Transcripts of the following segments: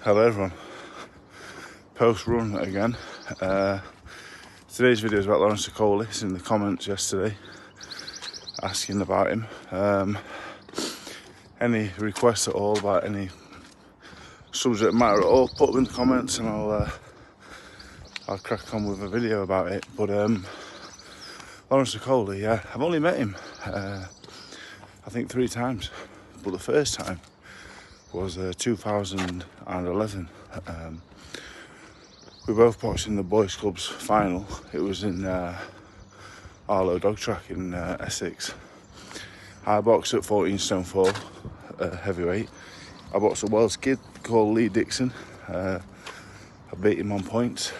Hello everyone, post-run again. Today's video is about Lawrence OKOLIE. It's in the comments yesterday asking about him. Any requests at all about any subject matter at all, put them in the comments and I'll crack on with a video about it. But Lawrence OKOLIE, yeah, I've only met him I think 3 times, but the first time was 2011. We both boxed in the boys club's final. It was in Arlo Dog Track in Essex. I boxed at 14 stone 4 heavyweight. I boxed a Welsh kid called Lee Dixon. I beat him on points.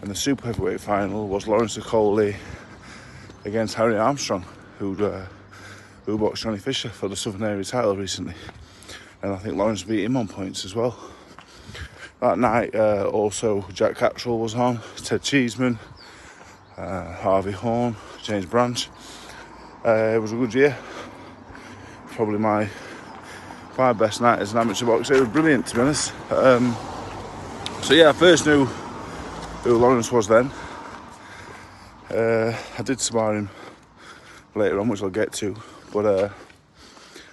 And the super heavyweight final was Lawrence OKOLIE against Harry Armstrong, who boxed Johnny Fisher for the Southern Area title recently. And I think Lawrence beat him on points as well. That night also Jack Cattrall was on, Ted Cheeseman, Harvey Horn, James Branch. It was a good year. Probably my best night as an amateur boxer. It was brilliant, to be honest. So yeah, I first knew who Lawrence was then. I did spar him later on, which I'll get to, but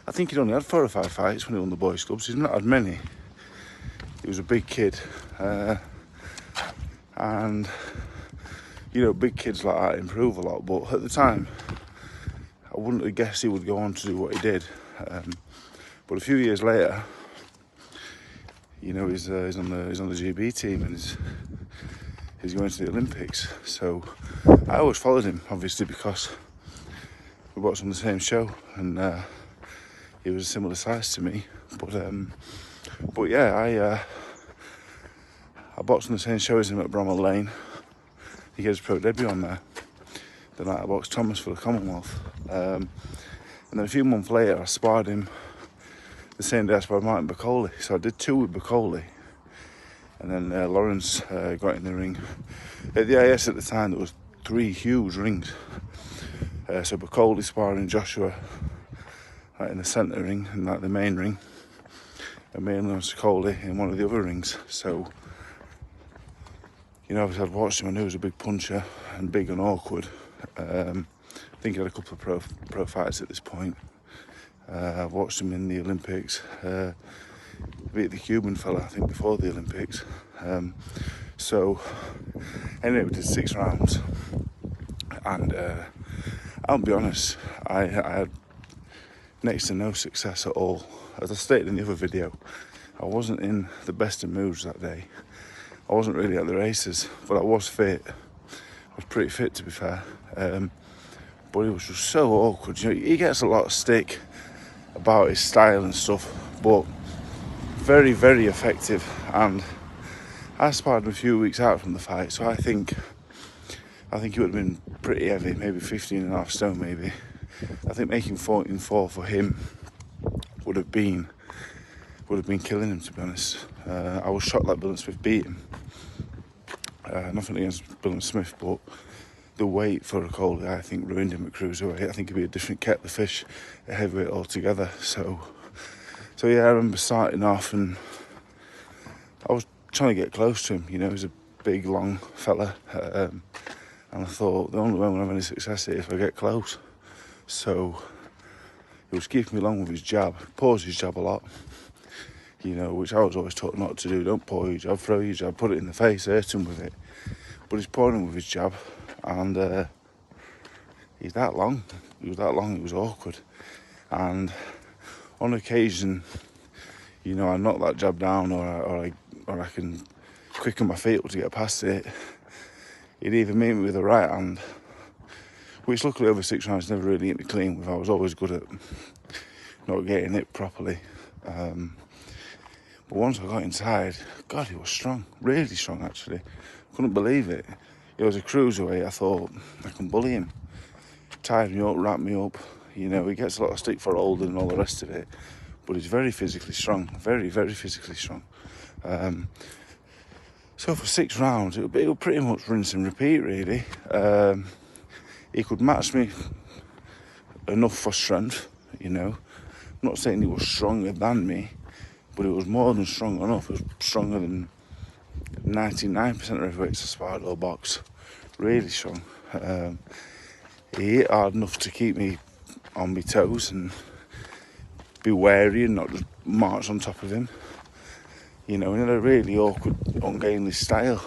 I think he'd only had 4 or 5 fights when he won the boys clubs. He's not had many. He was a big kid, and you know, big kids like that improve a lot. But at the time, I wouldn't have guessed he would go on to do what he did. But a few years later, you know, he's on the GB team and he's going to the Olympics. So I always followed him, obviously, because we boxed on the same show, and he was a similar size to me. But yeah, I boxed on the same show as him at Bromwell Lane. He gets his pro debut on there. The night I boxed Thomas for the Commonwealth. And then a few months later, I sparred him the same day I sparred Martin Bacolli. So I did 2 with Bacolli. And then Lawrence got in the ring. At the IS at the time, there was 3 huge rings. So Bacolli sparring Joshua in the centre ring, and the main ring. And me and Lawrence OKOLIE in one of the other rings. So, you know, obviously I'd watched him. I knew he was a big puncher and big and awkward. I think he had a couple of pro fights at this point. I watched him in the Olympics. Beat the Cuban fella, I think, before the Olympics. So, anyway, we did 6 rounds. And I'll be honest, I had next to no success at all. As I stated in the other video, I wasn't in the best of moods that day. I wasn't really at the races, but I was fit. I was pretty fit, to be fair. But it was just so awkward. You know, he gets a lot of stick about his style and stuff, but very, very effective. And I sparred him a few weeks out from the fight, so I think he would have been pretty heavy, maybe 15.5 stone, maybe. I think making 14-4 for him would have been killing him, to be honest. I was shocked that Bill and Smith beat him. Nothing against Bill and Smith, but the weight for OKOLIE, I think, ruined him at cruiserweight. I think he'd be a different kettle of fish at heavyweight altogether. So yeah, I remember starting off and I was trying to get close to him. You know, he was a big, long fella, and I thought the only way I'm going to have any success here is if I get close. So he was keeping me long with his jab, paused his jab a lot, you know, which I was always taught not to do. Don't pause your jab, throw your jab, put it in the face, hurt him with it. But he's pouring him with his jab, and he's that long. He was that long, it was awkward. And on occasion, you know, I knock that jab down, or I can quicken my feet up to get past it. He'd either meet me with the right hand, which luckily over 6 rounds never really hit me clean with. I was always good at not getting it properly. But once I got inside, God, he was strong, really strong actually. Couldn't believe it. He was a cruiserweight. I thought, I can bully him. Tied me up, wrapped me up. You know, he gets a lot of stick for holding and all the rest of it. But he's very physically strong, very, very physically strong. So for 6 rounds, it would pretty much rinse and repeat, really. He could match me enough for strength, you know. I'm not saying he was stronger than me, but it was more than strong enough. It was stronger than 99% of heavyweights I sparred or box. Really strong. He hit hard enough to keep me on my toes and be wary and not just march on top of him. You know, in a really awkward, ungainly style.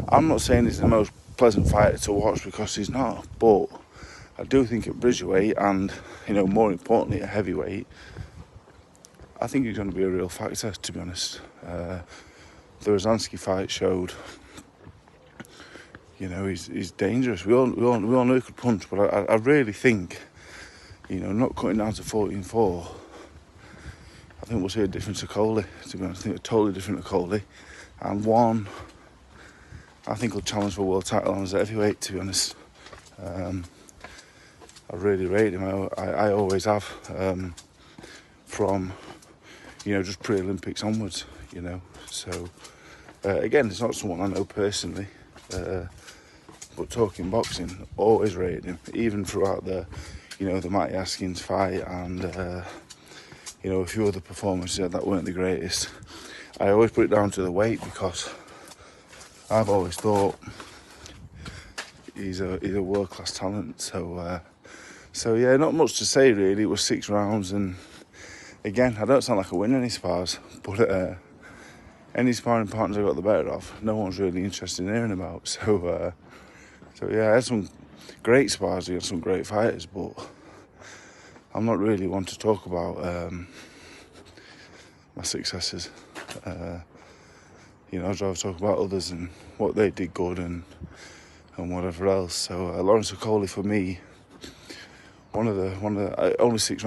I'm not saying he's the most pleasant fighter to watch, because he's not, but I do think at Bridgerweight and, you know, more importantly at heavyweight, I think he's going to be a real factor, to be honest. The Rosansky fight showed, you know, he's dangerous. We all know he could punch, but I really think, you know, not cutting down to 14-4, I think we'll see a different OKOLIE, to be honest. I think a totally different OKOLIE, and one I think he'll challenge for world title on as heavyweight, to be honest. I really rate him. I always have, from, you know, just pre-Olympics onwards, you know. So, again, it's not someone I know personally, but talking boxing, always rated him, even throughout the, you know, the Matty Askins fight and, you know, a few other performances that weren't the greatest. I always put it down to the weight, because I've always thought he's a world-class talent. So yeah, not much to say really. It was 6 rounds, and again, I don't sound like I win any spars, but any sparring partners I got the better of, no one's really interested in hearing about. So yeah, I had some great spars against some great fighters, but I'm not really one to talk about my successes. You know, I'd rather talk about others and what they did good and whatever else. So Lawrence OKOLIE for me, one of the only 6 rounds